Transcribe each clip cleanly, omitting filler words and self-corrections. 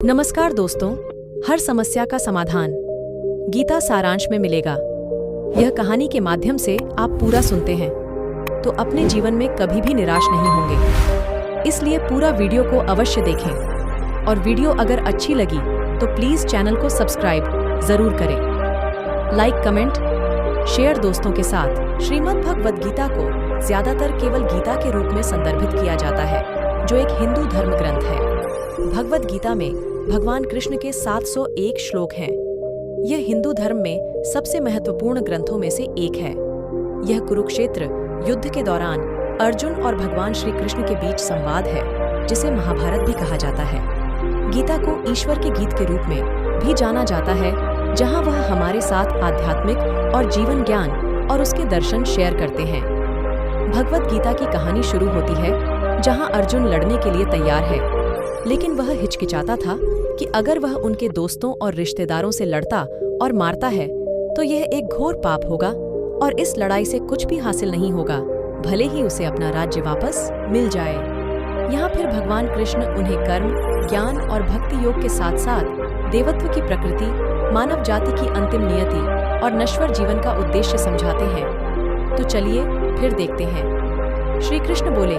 नमस्कार दोस्तों, हर समस्या का समाधान गीता सारांश में मिलेगा। यह कहानी के माध्यम से आप पूरा सुनते हैं तो अपने जीवन में कभी भी निराश नहीं होंगे। इसलिए पूरा वीडियो को अवश्य देखें और वीडियो अगर अच्छी लगी तो प्लीज चैनल को सब्सक्राइब जरूर करें। लाइक, कमेंट, शेयर दोस्तों के साथ। श्रीमद् भगवद गीता को ज्यादातर केवल गीता के रूप में संदर्भित किया जाता है, जो एक हिंदू धर्म ग्रंथ है। भगवद गीता में भगवान कृष्ण के 701 श्लोक हैं। यह हिंदू धर्म में सबसे महत्वपूर्ण ग्रंथों में से एक है। यह कुरुक्षेत्र युद्ध के दौरान अर्जुन और भगवान श्री कृष्ण के बीच संवाद है, जिसे महाभारत भी कहा जाता है। गीता को ईश्वर के गीत के रूप में भी जाना जाता है, जहां वह हमारे साथ आध्यात्मिक और जीवन ज्ञान और उसके दर्शन शेयर करते हैं। भगवद गीता की कहानी शुरू होती है जहां अर्जुन लड़ने के लिए तैयार है, लेकिन वह हिचकिचाता था कि अगर वह उनके दोस्तों और रिश्तेदारों से लड़ता और मारता है तो यह एक घोर पाप होगा और इस लड़ाई से कुछ भी हासिल नहीं होगा, भले ही उसे अपना राज्य वापस मिल जाए। यहाँ फिर भगवान कृष्ण उन्हें कर्म, ज्ञान और भक्ति योग के साथ साथ देवत्व की प्रकृति, मानव जाति की अंतिम नियति और नश्वर जीवन का उद्देश्य समझाते हैं। तो चलिए फिर देखते हैं। श्री कृष्ण बोले,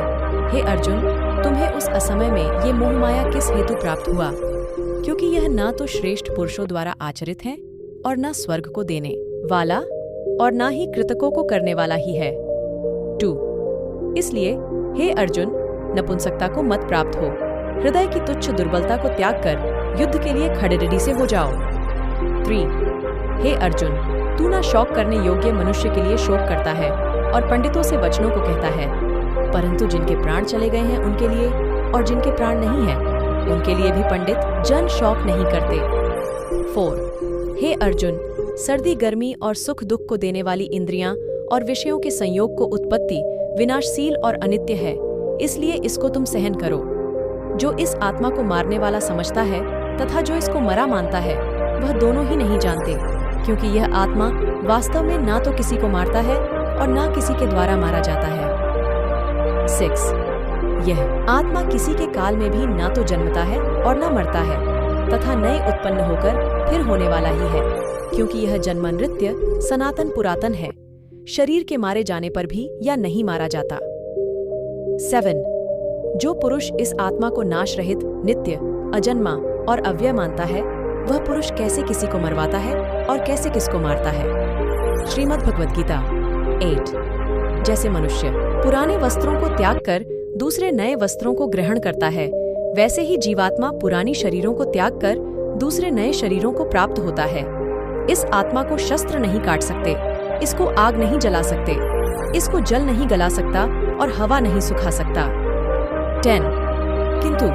हे अर्जुन, तुम्हें उस असमय में ये मोहमाया किस हेतु प्राप्त हुआ? क्योंकि यह ना तो श्रेष्ठ पुरुषों द्वारा आचरित है और न स्वर्ग को देने वाला और ना ही कृतकों को करने वाला ही है। 2. इसलिए हे अर्जुन, नपुंसकता को मत प्राप्त हो। हृदय की तुच्छ दुर्बलता को त्याग कर युद्ध के लिए खड़ेरडी से हो जाओ। 3. हे अर्जुन, तू ना शौक करने योग्य मनुष्य के लिए शोक करता है और पंडितों से वचनों को कहता है, परंतु जिनके प्राण चले गए हैं उनके लिए और जिनके प्राण नहीं हैं उनके लिए भी पंडित जन शौक नहीं करते। 4. हे अर्जुन, सर्दी, गर्मी और सुख दुख को देने वाली इंद्रियां और विषयों के संयोग को उत्पत्ति विनाशशील और अनित्य है, इसलिए इसको तुम सहन करो। जो इस आत्मा को मारने वाला समझता है तथा जो इसको मरा मानता है, वह दोनों ही नहीं जानते, क्योंकि यह आत्मा वास्तव में ना तो किसी को मारता है और ना किसी के द्वारा मारा जाता है। 6. यह आत्मा किसी के काल में भी ना तो जन्मता है और ना मरता है, तथा नए उत्पन्न होकर फिर होने वाला ही है, क्योंकि यह जन्मनृत्य सनातन पुरातन है, शरीर के मारे जाने पर भी या नहीं मारा जाता। 7. जो पुरुष इस आत्मा को नाश रहित, नित्य, अजन्मा और अव्यय मानता है, वह पुरुष कैसे किसी को मरवाता है और कैसे किसको मारता है? श्रीमद् भगवद गीता 8. जैसे मनुष्य पुराने वस्त्रों को त्याग कर दूसरे नए वस्त्रों को ग्रहण करता है, वैसे ही जीवात्मा पुरानी शरीरों को त्याग कर दूसरे नए शरीरों को प्राप्त होता है। इस आत्मा को शस्त्र नहीं काट सकते, इसको आग नहीं जला सकते, इसको जल नहीं गला सकता और हवा नहीं सुखा सकता। 10. किंतु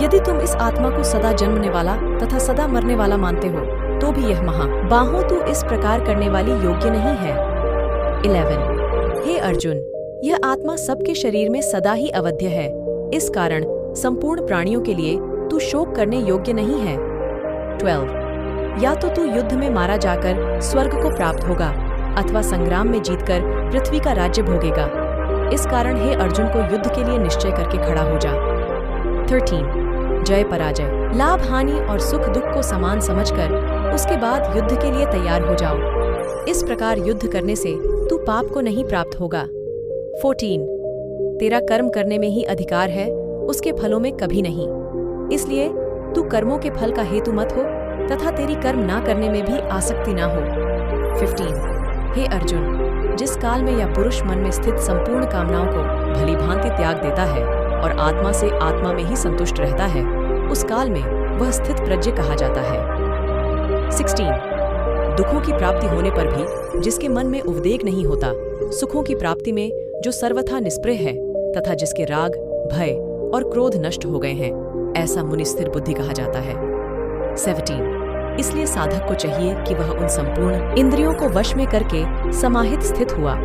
यदि तुम इस आत्मा को सदा जन्मने वाला तथा सदा मरने वाला मानते हो, तो भी यह बाहों तो इस प्रकार करने वाली योग्य नहीं है। 11. हे अर्जुन, यह आत्मा सबके शरीर में सदा ही अवध्य है, इस कारण संपूर्ण प्राणियों के लिए तू शोक करने योग्य नहीं है। 12. या तो तू युद्ध में मारा जाकर स्वर्ग को प्राप्त होगा अथवा संग्राम में जीतकर पृथ्वी का राज्य भोगेगा। इस कारण हे अर्जुन को युद्ध के लिए निश्चय करके खड़ा हो जा। 13. जय पराजय, लाभ हानि और सुख दुख को समान समझकर उसके बाद युद्ध के लिए तैयार हो जाओ। इस प्रकार युद्ध करने से तू पाप को नहीं प्राप्त होगा। 14. तेरा कर्म करने में ही अधिकार है, उसके फलों में कभी नहीं, इसलिए तू कर्मों के फल का हेतु मत हो तथा तेरी कर्म ना करने में भी आसक्ति ना हो। 15. हे अर्जुन, जिस काल में यह पुरुष मन में स्थित संपूर्ण कामनाओं को भली भांति त्याग देता है और आत्मा से आत्मा में ही संतुष्ट रहता है, उस काल में वह स्थित प्रज्ञ कहा जाता है। 16. दुखों की प्राप्ति होने पर भी जिसके मन में उद्वेग नहीं होता, सुखों की प्राप्ति में जो सर्वथा निष्प्रय है तथा जिसके राग, भय और क्रोध नष्ट हो गए हैं, ऐसा मुनि स्थिर बुद्धि कहा जाता है। 17. इसलिए साधक को चाहिए कि वह उन संपूर्ण इंद्रियों को वश में करके समाहित स्थित हुआ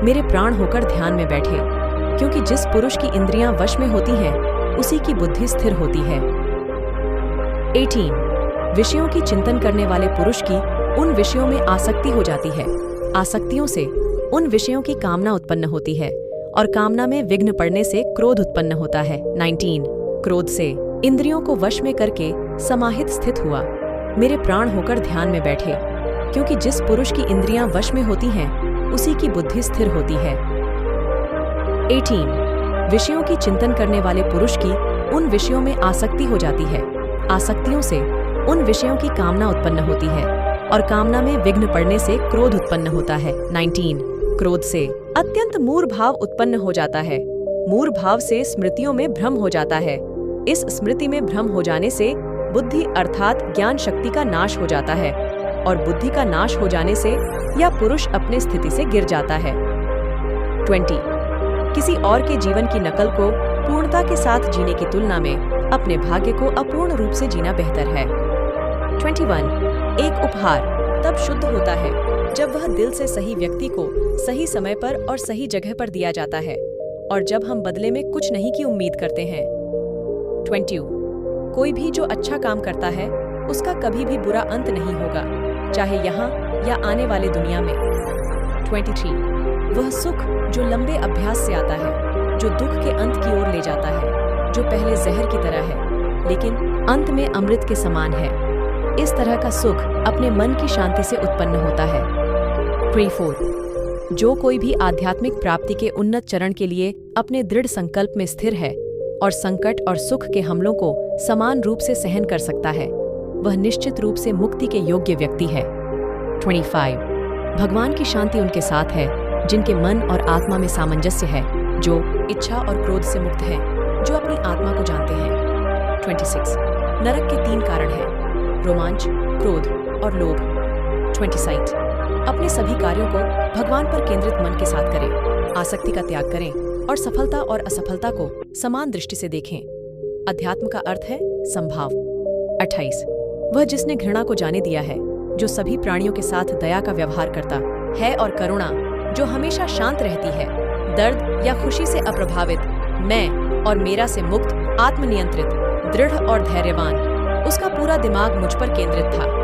मेरे प्राण होकर ध्यान में बैठे, क्योंकि जिस पुरुष की इंद्रियां वश में होती हैं, उसी की बुद्धि स्थिर होती है। 18. विषयों की चिंतन करने वाले पुरुष की उन विषयों में आसक्ति हो जाती है, आसक्तियों से उन विषयों की कामना उत्पन्न होती है और कामना में विघ्न पड़ने से क्रोध उत्पन्न होता है। 19. क्रोध से इंद्रियों को वश में करके समाहित स्थित हुआ, मेरे प्राण होकर ध्यान में बैठे, क्योंकि जिस पुरुष की इंद्रियां वश में होती हैं, उसी की बुद्धि स्थिर होती है। 18 विषयों की चिंतन करने वाले पुरुष की उन विषयों में आसक्ति हो जाती है। आसक्तियों से उन विषयों की कामना उत्पन्न होती है और कामना में विघ्न पड़ने से क्रोध उत्पन्न होता है। 19 क्रोध से अत्यंत मूढ़ भाव उत्पन्न हो जाता है। मूढ़ भाव से स्मृतियों में भ्रम हो जाता है। इस स्मृति में भ्रम हो जाने से बुद्धि अर्थात ज्ञान शक्ति का नाश हो जाता है और बुद्धि का नाश हो जाने से यह पुरुष अपने स्थिति से गिर जाता है। 20 किसी और के जीवन की नकल को पूर्णता के साथ जीने की तुलना में अपने भाग्य को अपूर्ण रूप से जीना बेहतर है। 21 एक उपहार तब शुद्ध होता है जब वह दिल से सही व्यक्ति को सही समय पर और सही जगह पर दिया जाता है और जब हम बदले में कुछ नहीं की उम्मीद करते हैं। 22 कोई भी जो अच्छा काम करता है उसका कभी भी बुरा अंत नहीं होगा, चाहे यहाँ या आने वाले दुनिया में। 23 वह सुख जो लंबे अभ्यास से आता है, जो दुख के अंत की ओर ले जाता है, जो पहले जहर की तरह है लेकिन अंत में अमृत के समान है, इस तरह का सुख अपने मन की शांति से उत्पन्न होता है। 24 जो कोई भी आध्यात्मिक प्राप्ति के उन्नत चरण के लिए अपने दृढ़ संकल्प में स्थिर है और संकट और सुख के हमलों को समान रूप से सहन कर सकता है, वह निश्चित रूप से मुक्ति के योग्य व्यक्ति है। 25 भगवान की शांति उनके साथ है जिनके मन और आत्मा में सामंजस्य है, जो इच्छा और क्रोध से मुक्त हैं, जो अपनी आत्मा को जानते हैं। 26 नरक के 3 कारण हैं, रोमांच, क्रोध और लोभ। 27 अपने सभी कार्यों को भगवान पर केंद्रित मन के साथ करें, आसक्ति का त्याग करें और सफलता और असफलता को समान दृष्टि से देखें। अध्यात्म का अर्थ है संभाव। 28 वह जिसने घृणा को जाने दिया है, जो सभी प्राणियों के साथ दया का व्यवहार करता है और करुणा जो हमेशा शांत रहती है, दर्द या खुशी से अप्रभावित, मैं और मेरा से मुक्त, आत्मनियंत्रित, दृढ़ और धैर्यवान, उसका पूरा दिमाग मुझ पर केंद्रित था।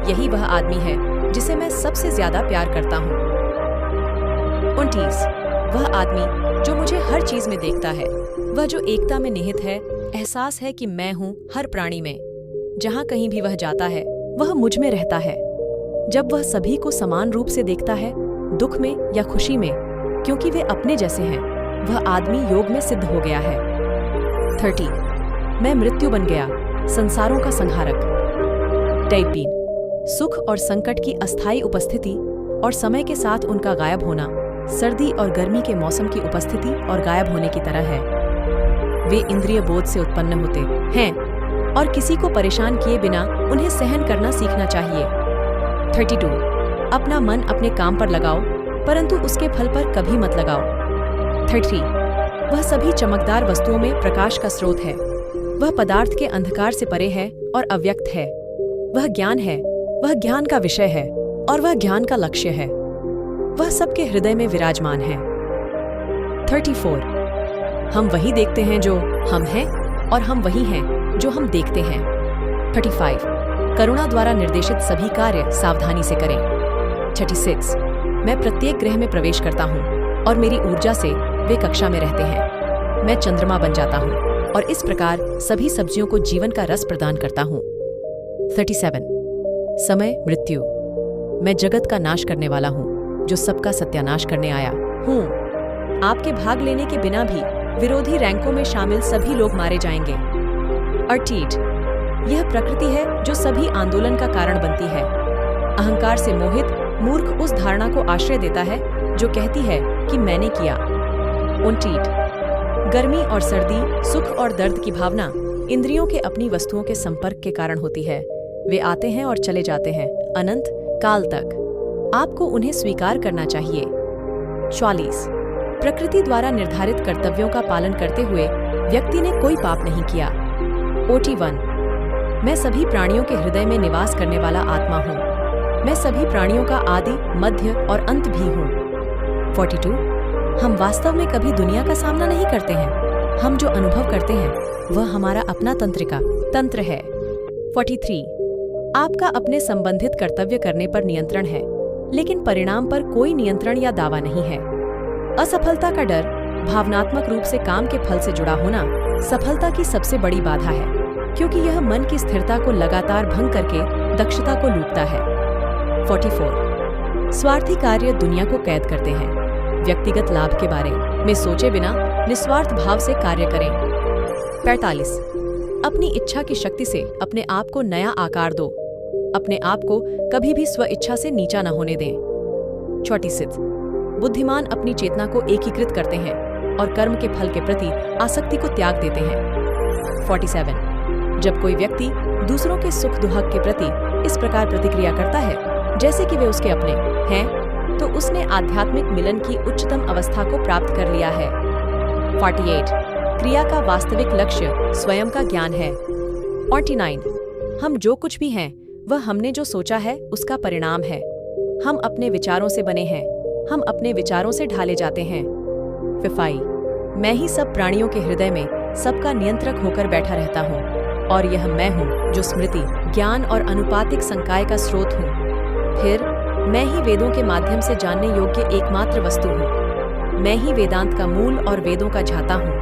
यही वह आदमी है जिसे मैं सबसे ज्यादा प्यार करता हूँ। 29 वह आदमी जो मुझे हर चीज में देखता है, वह जो एकता में निहित है, एहसास है कि मैं हूँ हर प्राणी में। जहाँ कहीं भी वह जाता है वह मुझ में रहता है। जब वह सभी को समान रूप से देखता है, दुख में या खुशी में, क्योंकि वे अपने जैसे हैं, वह आदमी योग में सिद्ध हो गया है। 30 मैं मृत्यु बन गया, संसारों का संहारक। टाइप 3 सुख और संकट की अस्थायी उपस्थिति और समय के साथ उनका गायब होना सर्दी और गर्मी के मौसम की उपस्थिति और गायब होने की तरह है। वे इंद्रिय बोध से उत्पन्न होते हैं और किसी को परेशान किए बिना उन्हें सहन करना सीखना चाहिए। 32 अपना मन अपने काम पर लगाओ, परंतु उसके फल पर कभी मत लगाओ। 33 वह सभी चमकदार वस्तुओं में प्रकाश का स्रोत है। वह पदार्थ के अंधकार से परे है और अव्यक्त है। वह ज्ञान है, वह ज्ञान का विषय है और वह ज्ञान का लक्ष्य है। वह सबके हृदय में विराजमान है। 34 हम वही देखते हैं जो हम हैं और हम वही हैं जो हम देखते हैं। 35 करुणा द्वारा निर्देशित सभी कार्य सावधानी से करें। 36 मैं प्रत्येक ग्रह में प्रवेश करता हूँ और मेरी ऊर्जा से वे कक्षा में रहते हैं। मैं चंद्रमा बन जाता हूँ और इस प्रकार सभी सब्जियों को जीवन का रस प्रदान करता हूँ। 37 समय मृत्यु मैं जगत का नाश करने वाला हूँ, जो सबका सत्यानाश करने आया हूँ। आपके भाग लेने के बिना भी विरोधी रैंकों में शामिल सभी लोग मारे जाएंगे। 38 यह प्रकृति है जो सभी आंदोलन का कारण बनती है। अहंकार से मोहित मूर्ख उस धारणा को आश्रय देता है जो कहती है कि मैंने किया। 29 गर्मी और सर्दी, सुख और दर्द की भावना इंद्रियों के अपनी वस्तुओं के संपर्क के कारण होती है। वे आते हैं और चले जाते हैं अनंत काल तक। आपको उन्हें स्वीकार करना चाहिए। 44 प्रकृति द्वारा निर्धारित कर्तव्यों का पालन करते हुए व्यक्ति ने कोई पाप नहीं किया। 41 मैं सभी प्राणियों के हृदय में निवास करने वाला आत्मा हूँ। मैं सभी प्राणियों का आदि, मध्य और अंत भी हूँ। 42 हम वास्तव में कभी दुनिया का सामना नहीं करते हैं। हम जो अनुभव करते हैं वह हमारा अपना तंत्र है। 43 आपका अपने संबंधित कर्तव्य करने पर नियंत्रण है, लेकिन परिणाम पर कोई नियंत्रण या दावा नहीं है। असफलता का डर, भावनात्मक रूप से काम के फल से जुड़ा होना सफलता की सबसे बड़ी बाधा है। क्योंकि यह मन की स्थिरता को लगातार भंग करके दक्षता को लूटता है। 44 स्वार्थी कार्य दुनिया को कैद करते हैं। व्यक्तिगत लाभ के बारे में सोचे बिना निस्वार्थ भाव से कार्य करें। 45 अपनी इच्छा की शक्ति से अपने आप को नया आकार दो। अपने आप को कभी भी स्व इच्छा से नीचा न होने दें। 46 बुद्धिमान अपनी चेतना को एकीकृत करते हैं और कर्म के फल के प्रति आसक्ति को त्याग देते हैं। 47 जब कोई व्यक्ति दूसरों के सुख दुख के प्रति इस प्रकार प्रतिक्रिया करता है जैसे कि वे उसके अपने हैं, तो उसने आध्यात्मिक मिलन की उच्चतम अवस्था को प्राप्त कर लिया है। 48 क्रिया का वास्तविक लक्ष्य स्वयं का ज्ञान है। 49 हम जो कुछ भी हैं वह हमने जो सोचा है उसका परिणाम है। हम अपने विचारों से बने हैं, हम अपने विचारों से ढाले जाते हैं। 50 मैं ही सब प्राणियों के हृदय में सबका नियंत्रक होकर बैठा रहता हूँ, और यह मैं हूँ जो स्मृति, ज्ञान और अनुपातिक संकाय का स्रोत हूँ। फिर मैं ही वेदों के माध्यम से जानने योग्य एकमात्र वस्तु हूँ। मैं ही वेदांत का मूल और वेदों का झाता हूँ।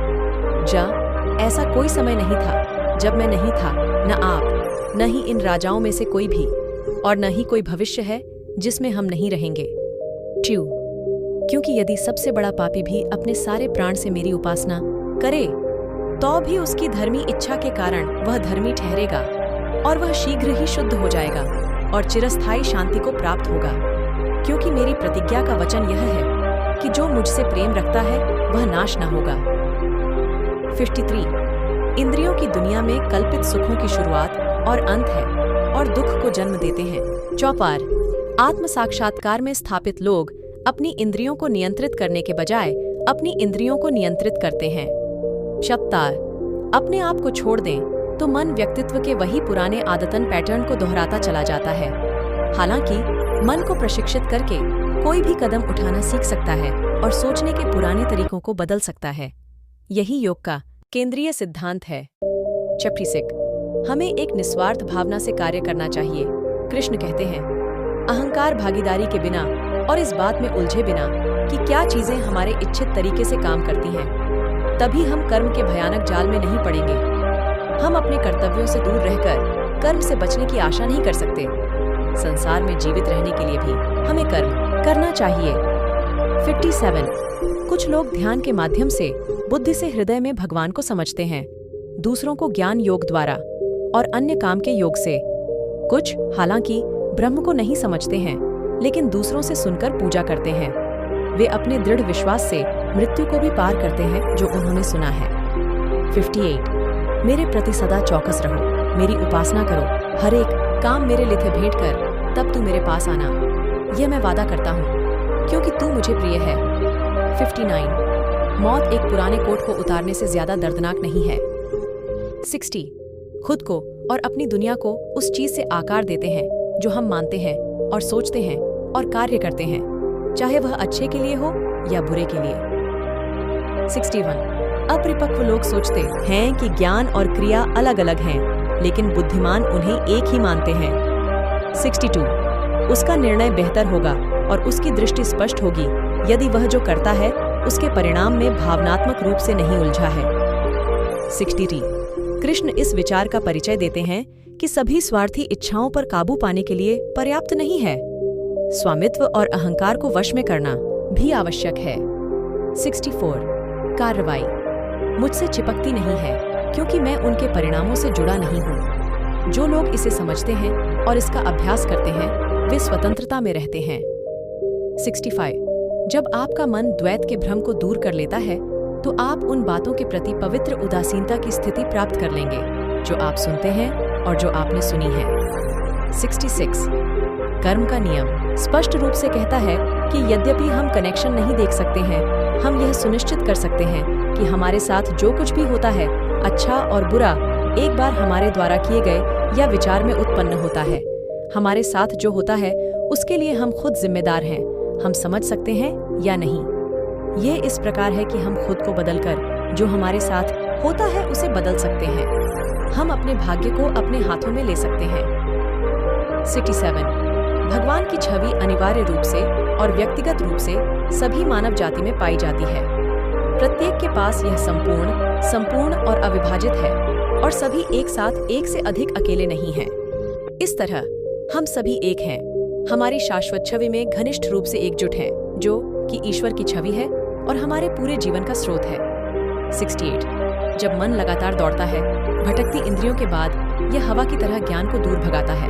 ऐसा कोई समय नहीं था जब मैं नहीं था, न आप, न ही इन राजाओं में से कोई भी, और न ही कोई भविष्य है जिसमें हम नहीं रहेंगे। ट्यू क्योंकि यदि सबसे बड़ा पापी भी अपने सारे प्राण से मेरी उपासना करे तो भी उसकी धर्मी इच्छा के कारण वह धर्मी ठहरेगा, और वह शीघ्र ही शुद्ध हो जाएगा और चिरस्थायी शांति को प्राप्त होगा। क्योंकि मेरी प्रतिज्ञा का वचन यह है कि जो मुझसे प्रेम रखता है वह नाश न होगा। 53 इंद्रियों की दुनिया में कल्पित सुखों की शुरुआत और अंत है और दुख को जन्म देते हैं। चौपार आत्म साक्षात्कार में स्थापित लोग अपनी इंद्रियों को नियंत्रित करने के बजाय अपनी इंद्रियों को नियंत्रित करते हैं। शब्दार अपने आप को छोड़ दें तो मन व्यक्तित्व के वही पुराने आदतन पैटर्न को दोहराता चला जाता है। हालांकि मन को प्रशिक्षित करके कोई भी कदम उठाना सीख सकता है और सोचने के पुराने तरीकों को बदल सकता है। यही योग का केंद्रीय सिद्धांत है। 56 हमें एक निस्वार्थ भावना से कार्य करना चाहिए। कृष्ण कहते हैं, अहंकार भागीदारी के बिना और इस बात में उलझे बिना कि क्या चीजें हमारे इच्छित तरीके से काम करती हैं, तभी हम कर्म के भयानक जाल में नहीं पड़ेंगे। हम अपने कर्तव्यों से दूर रहकर कर्म से बचने की आशा नहीं कर सकते। संसार में जीवित रहने के लिए भी हमें कर्म करना चाहिए। 57 कुछ लोग ध्यान के माध्यम से बुद्धि से हृदय में भगवान को समझते हैं, दूसरों को ज्ञान योग द्वारा और अन्य काम के योग से। कुछ हालांकि ब्रह्म को नहीं समझते हैं, लेकिन दूसरों से सुनकर पूजा करते हैं। वे अपने दृढ़ विश्वास से मृत्यु को भी पार करते हैं जो उन्होंने सुना है। 58 मेरे प्रति सदा चौकस रहो, मेरी उपासना करो, हर एक काम मेरे लिखे भेंट कर, तब तू मेरे पास आना। यह मैं वादा करता हूँ क्योंकि तू मुझे प्रिय है। 59 मौत एक पुराने कोट को उतारने से ज्यादा दर्दनाक नहीं है। 60 खुद को और अपनी दुनिया को उस चीज से आकार देते हैं जो हम मानते हैं और सोचते हैं और कार्य करते हैं, चाहे वह अच्छे के लिए हो या बुरे के लिए। 61 अपरिपक्व लोग सोचते हैं कि ज्ञान और क्रिया अलग अलग हैं, लेकिन बुद्धिमान उन्हें एक ही मानते हैं। 62 उसका निर्णय बेहतर होगा और उसकी दृष्टि स्पष्ट होगी यदि वह जो करता है उसके परिणाम में भावनात्मक रूप से नहीं उलझा है। 63 कृष्ण इस विचार का परिचय देते हैं कि सभी स्वार्थी इच्छाओं पर काबू पाने के लिए पर्याप्त नहीं है, स्वामित्व और अहंकार को वश में करना भी आवश्यक है। 64 कार्रवाई मुझसे चिपकती नहीं है क्योंकि मैं उनके परिणामों से जुड़ा नहीं हूँ। जो लोग इसे समझते हैं और इसका अभ्यास करते हैं वे स्वतंत्रता में रहते हैं। 65 जब आपका मन द्वैत के भ्रम को दूर कर लेता है तो आप उन बातों के प्रति पवित्र उदासीनता की स्थिति प्राप्त कर लेंगे जो आप सुनते हैं और जो आपने सुनी है। 66 कर्म का नियम स्पष्ट रूप से कहता है कि यद्यपि हम कनेक्शन नहीं देख सकते हैं, हम यह सुनिश्चित कर सकते हैं कि हमारे साथ जो कुछ भी होता है, अच्छा और बुरा, एक बार हमारे द्वारा किए गए या विचार में उत्पन्न होता है। हमारे साथ जो होता है उसके लिए हम खुद जिम्मेदार हैं, हम समझ सकते हैं या नहीं। ये इस प्रकार है कि हम खुद को बदलकर जो हमारे साथ होता है उसे बदल सकते हैं। हम अपने भाग्य को अपने हाथों में ले सकते हैं। 67 भगवान की छवि अनिवार्य रूप से और व्यक्तिगत रूप से सभी मानव जाति में पाई जाती है। प्रत्येक के पास यह संपूर्ण और अविभाजित है, और सभी एक साथ एक से अधिक अकेले नहीं हैं। इस तरह हम सभी एक हैं, हमारी शाश्वत छवि में घनिष्ठ रूप से एकजुट हैं, जो कि ईश्वर की छवि है और हमारे पूरे जीवन का स्रोत है। 68 जब मन लगातार दौड़ता है, भटकती इंद्रियों के बाद यह हवा की तरह ज्ञान को दूर भगाता है।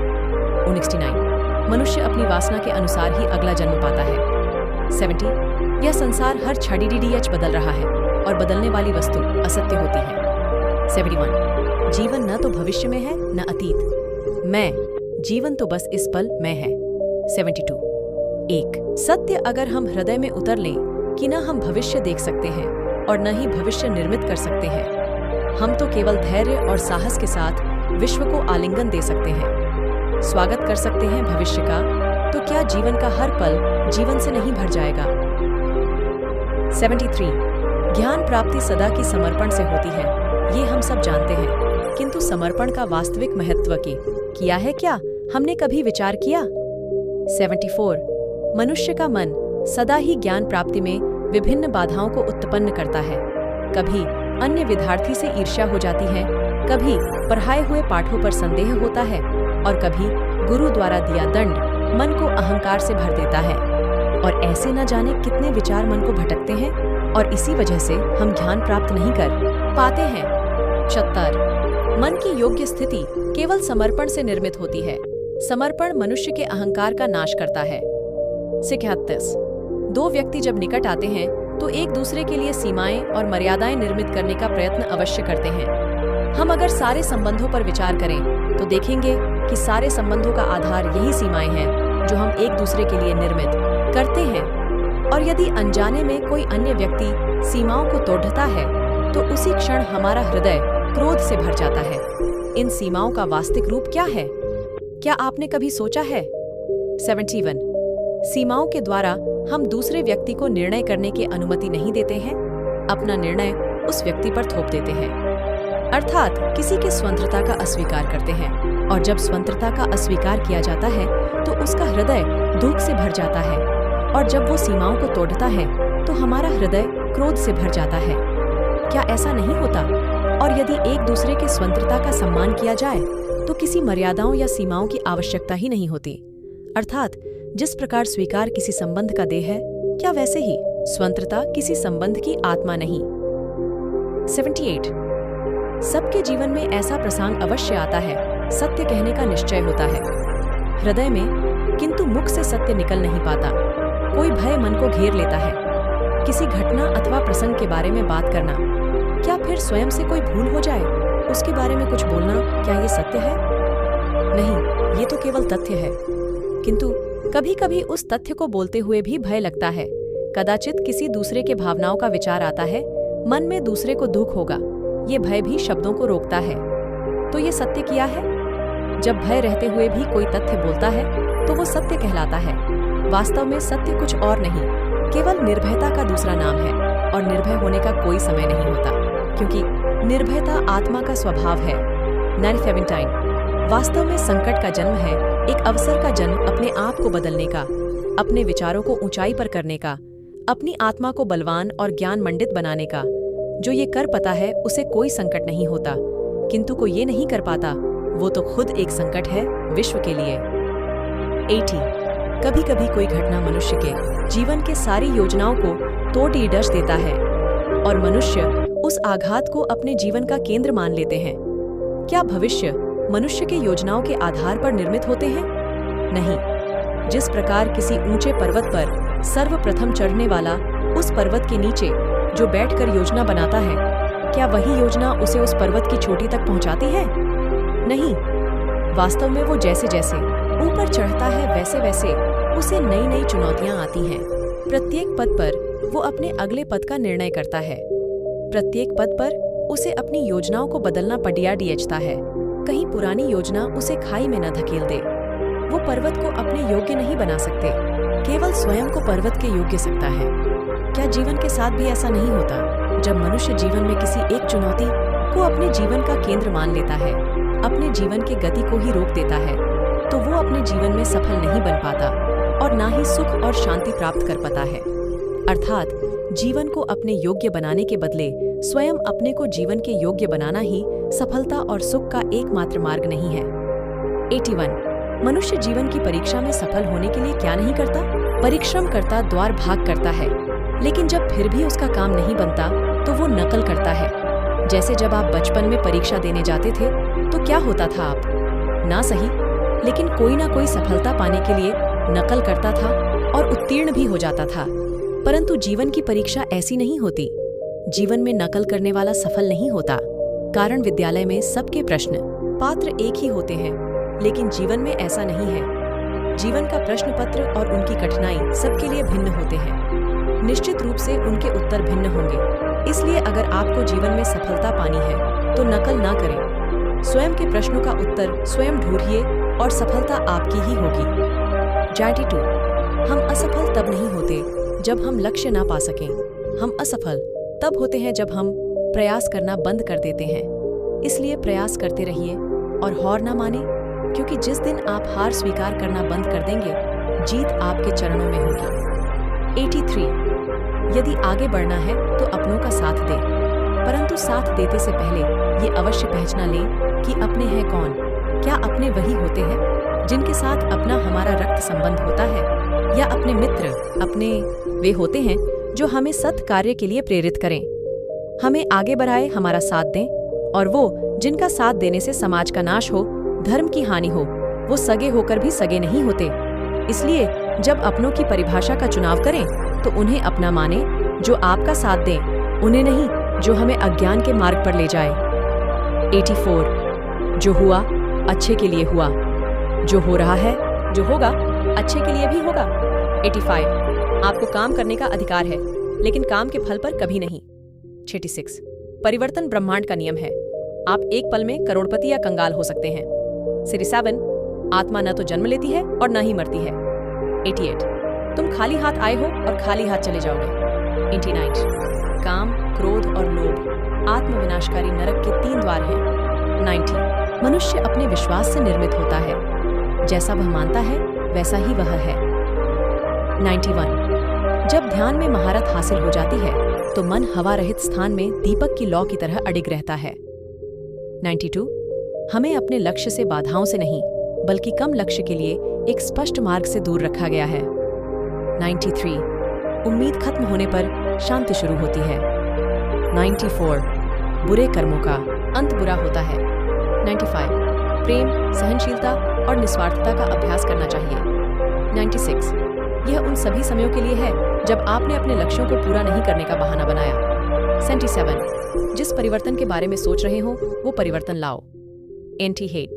69 मनुष्य अपनी वासना के अनुसार ही अगला जन्म पाता है। 70 यह संसार हर क्षण बदल रहा है और बदलने वाली वस्तु असत्य होती है। 71 जीवन न तो भविष्य में है न अतीत, मैं जीवन तो बस इस पल में है। 72 एक सत्य अगर हम हृदय में उतर लें कि न हम भविष्य देख सकते हैं और न ही भविष्य निर्मित कर सकते हैं, हम तो केवल धैर्य और साहस के साथ विश्व को आलिंगन दे सकते हैं, स्वागत कर सकते हैं भविष्य का, तो क्या जीवन का हर पल जीवन से नहीं भर जाएगा। 73 ज्ञान प्राप्ति सदा की समर्पण से होती है, ये हम सब जानते हैं, किंतु समर्पण का वास्तविक महत्व किया है क्या, हमने कभी विचार किया। 74 मनुष्य का मन सदा ही ज्ञान प्राप्ति में विभिन्न बाधाओं को उत्पन्न करता है, कभी अन्य विद्यार्थी से ईर्ष्या हो जाती है, कभी पढ़ाए हुए पाठों पर संदेह होता है और कभी गुरु द्वारा दिया दंड मन को अहंकार से भर देता है, और ऐसे न जाने कितने विचार मन को भटकते हैं और इसी वजह से हम ज्ञान प्राप्त नहीं कर पाते हैं। 76 मन की योग्य स्थिति केवल समर्पण से निर्मित होती है, समर्पण मनुष्य के अहंकार का नाश करता है। 71 दो व्यक्ति जब निकट आते हैं तो एक दूसरे के लिए सीमाएं और मर्यादाएं निर्मित करने का प्रयत्न अवश्य करते हैं। हम अगर सारे संबंधों पर विचार करें तो देखेंगे कि सारे संबंधों का आधार यही सीमाएं हैं जो हम एक दूसरे के लिए निर्मित करते हैं, और यदि अनजाने में कोई अन्य व्यक्ति सीमाओं को तोड़ता है तो उसी क्षण हमारा हृदय क्रोध से भर जाता है। इन सीमाओं का वास्तविक रूप क्या है, क्या आपने कभी सोचा है। 71 सीमाओं के द्वारा हम दूसरे व्यक्ति को निर्णय करने की अनुमति नहीं देते हैं, अपना निर्णय उस व्यक्ति पर थोप देते हैं, अर्थात किसी की स्वतंत्रता का अस्वीकार करते हैं, और जब स्वतंत्रता का अस्वीकार किया जाता है तो उसका हृदय दुख से भर जाता है, और जब वो सीमाओं को तोड़ता है तो हमारा हृदय क्रोध से भर जाता है। क्या ऐसा नहीं होता? और यदि एक दूसरे के स्वतंत्रता का सम्मान किया जाए तो किसी मर्यादाओं या सीमाओं की आवश्यकता ही नहीं होती, अर्थात जिस प्रकार स्वीकार किसी संबंध का देह है, क्या वैसे ही स्वतंत्रता किसी संबंध की आत्मा नहीं। 78 सबके जीवन में ऐसा प्रसंग अवश्य आता है, सत्य कहने का निश्चय होता है हृदय में, किंतु मुख से सत्य निकल नहीं पाता। कोई भय मन को घेर लेता है, किसी घटना अथवा प्रसंग के बारे में बात करना, क्या फिर स्वयं से कोई भूल हो जाए उसके बारे में कुछ बोलना, क्या ये सत्य है? नहीं, ये तो केवल तथ्य है, किंतु कभी कभी उस तथ्य को बोलते हुए भी भय लगता है। कदाचित किसी दूसरे के भावनाओं का विचार आता है, मन में दूसरे को दुख होगा, ये भय भी शब्दों को रोकता है। तो ये सत्य क्या है? जब भय रहते हुए भी कोई तथ्य बोलता है तो वो सत्य कहलाता है। वास्तव में सत्य कुछ और नहीं, केवल निर्भयता का दूसरा नाम है, और निर्भय होने का कोई समय नहीं होता, क्योंकि निर्भयता आत्मा का स्वभाव है। 97 वास्तव में संकट का जन्म है, एक अवसर का जन्म अपने आप को बदलने का, अपने विचारों को ऊंचाई पर करने का, अपनी आत्मा को बलवान और ज्ञान मंडित बनाने का। जो ये कर पाता है उसे कोई संकट नहीं होता, किंतु कोई ये नहीं कर पाता वो तो खुद एक संकट है विश्व के लिए। 80 कभी कभी कोई घटना मनुष्य के जीवन के सारी योजनाओं को तोड़ देता है और मनुष्य उस आघात को अपने जीवन का केंद्र मान लेते हैं। क्या भविष्य मनुष्य के योजनाओं के आधार पर निर्मित होते हैं? नहीं। जिस प्रकार किसी ऊंचे पर्वत पर सर्वप्रथम चढ़ने वाला उस पर्वत के नीचे जो बैठकर योजना बनाता है, क्या वही योजना उसे उस पर्वत की चोटी तक पहुंचाती है? नहीं। वास्तव में वो जैसे जैसे ऊपर चढ़ता है वैसे वैसे उसे नई नई चुनौतियां आती हैं। प्रत्येक पद पर वो अपने अगले पद का निर्णय करता है। प्रत्येक पद पर उसे अपनी योजनाओं को बदलना पड़ता है, कहीं पुरानी योजना उसे खाई में न धकेल दे। वो पर्वत को अपने योग्य नहीं बना सकते, केवल स्वयं को पर्वत के योग्य सकता है। क्या जीवन के साथ भी ऐसा नहीं होता? जब मनुष्य जीवन में किसी एक चुनौती को अपने जीवन का केंद्र मान लेता है, अपने जीवन की गति को ही रोक देता है, तो वो अपने जीवन में सफल नहीं बन पाता और ना ही सुख और शांति प्राप्त कर पाता है। अर्थात जीवन को अपने योग्य बनाने के बदले स्वयं अपने को जीवन के योग्य बनाना ही सफलता और सुख का एकमात्र मार्ग नहीं है। 81 मनुष्य जीवन की परीक्षा में सफल होने के लिए क्या नहीं करता? परिश्रम करता, द्वार भाग करता है, लेकिन जब फिर भी उसका काम नहीं बनता तो वो नकल करता है। जैसे जब आप बचपन में परीक्षा देने जाते थे तो क्या होता था? आप ना सही लेकिन कोई ना कोई सफलता पाने के लिए नकल करता था और उत्तीर्ण भी हो जाता था। परंतु जीवन की परीक्षा ऐसी नहीं होती। जीवन में नकल करने वाला सफल नहीं होता। कारण विद्यालय में सबके प्रश्न पात्र एक ही होते हैं, लेकिन जीवन में ऐसा नहीं है। जीवन का प्रश्न पत्र और उनकी कठिनाई सबके लिए भिन्न होते हैं। निश्चित रूप से उनके उत्तर भिन्न होंगे। इसलिए अगर आपको जीवन में सफलता पानी है तो नकल ना करें। स्वयं के प्रश्नों का उत्तर स्वयं ढूंढिए और सफलता आपकी ही होगी। 92 हम असफल तब नहीं होते जब हम लक्ष्य ना पा सकें। हम असफल तब होते हैं जब हम प्रयास करना बंद कर देते हैं। इसलिए प्रयास करते रहिए और हार ना माने, क्योंकि जिस दिन आप हार स्वीकार करना बंद कर देंगे, जीत आपके चरणों में होगी। 83 यदि आगे बढ़ना है तो अपनों का साथ दें, परंतु साथ देते से पहले ये अवश्य पहचान लें कि अपने हैं कौन। क्या अपने वही होते हैं जिनके साथ अपना हमारा रक्त संबंध होता है, या अपने मित्र अपने वे होते हैं जो हमें सत् कार्य के लिए प्रेरित करें, हमें आगे बढ़ाए, हमारा साथ दें। और वो जिनका साथ देने से समाज का नाश हो, धर्म की हानि हो, वो सगे होकर भी सगे नहीं होते। इसलिए जब अपनों की परिभाषा का चुनाव करें तो उन्हें अपना माने जो आपका साथ दें, उन्हें नहीं जो हमें अज्ञान के मार्ग पर ले जाए। 84 जो हुआ अच्छे के लिए हुआ, जो हो रहा है, जो होगा अच्छे के लिए भी होगा। 85 आपको काम करने का अधिकार है, लेकिन काम के फल पर कभी नहीं। 86 परिवर्तन ब्रह्मांड का नियम है। आप एक पल में करोड़पति या कंगाल हो सकते हैं। 67 आत्मा न तो जन्म लेती है और न ही मरती है। 88 तुम खाली हाथ आए हो और खाली हाथ चले जाओगे। 89 काम, क्रोध और लोभ आत्मविनाशकारी नरक के 3 द्वार हैं। 90 मनुष्य अपने विश्वास से निर्मित होता है, जैसा वह मानता है वैसा ही वह है। 91 जब ध्यान में महारत हासिल हो जाती है तो मन हवा रहित स्थान में दीपक की लौ की तरह अडिग रहता है। 92 हमें अपने लक्ष्य से बाधाओं से नहीं, बल्कि कम लक्ष्य के लिए एक स्पष्ट मार्ग से दूर रखा गया है। 93 उम्मीद खत्म होने पर शांति शुरू होती है। 94 बुरे कर्मों का अंत बुरा होता है। 95 प्रेम, सहनशीलता और निस्वार्थता का अभ्यास करना चाहिए। 96 यह उन सभी समयों के लिए है जब आपने अपने लक्ष्यों को पूरा नहीं करने का बहाना बनाया। 77 जिस परिवर्तन के बारे में सोच रहे हो वो परिवर्तन लाओ। 98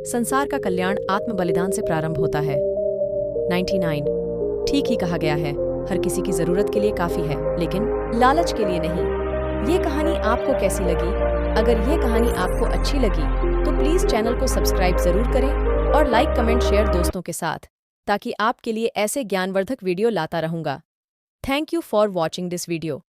संसार का कल्याण आत्म बलिदान से प्रारंभ होता है। 99 ठीक ही कहा गया है, हर किसी की जरूरत के लिए काफी है, लेकिन लालच के लिए नहीं। ये कहानी आपको कैसी लगी? अगर ये कहानी आपको अच्छी लगी तो प्लीज चैनल को सब्सक्राइब जरूर करें और लाइक, कमेंट, शेयर दोस्तों के साथ, ताकि आपके लिए ऐसे ज्ञानवर्धक वीडियो लाता रहूंगा। Thank you for watching this video.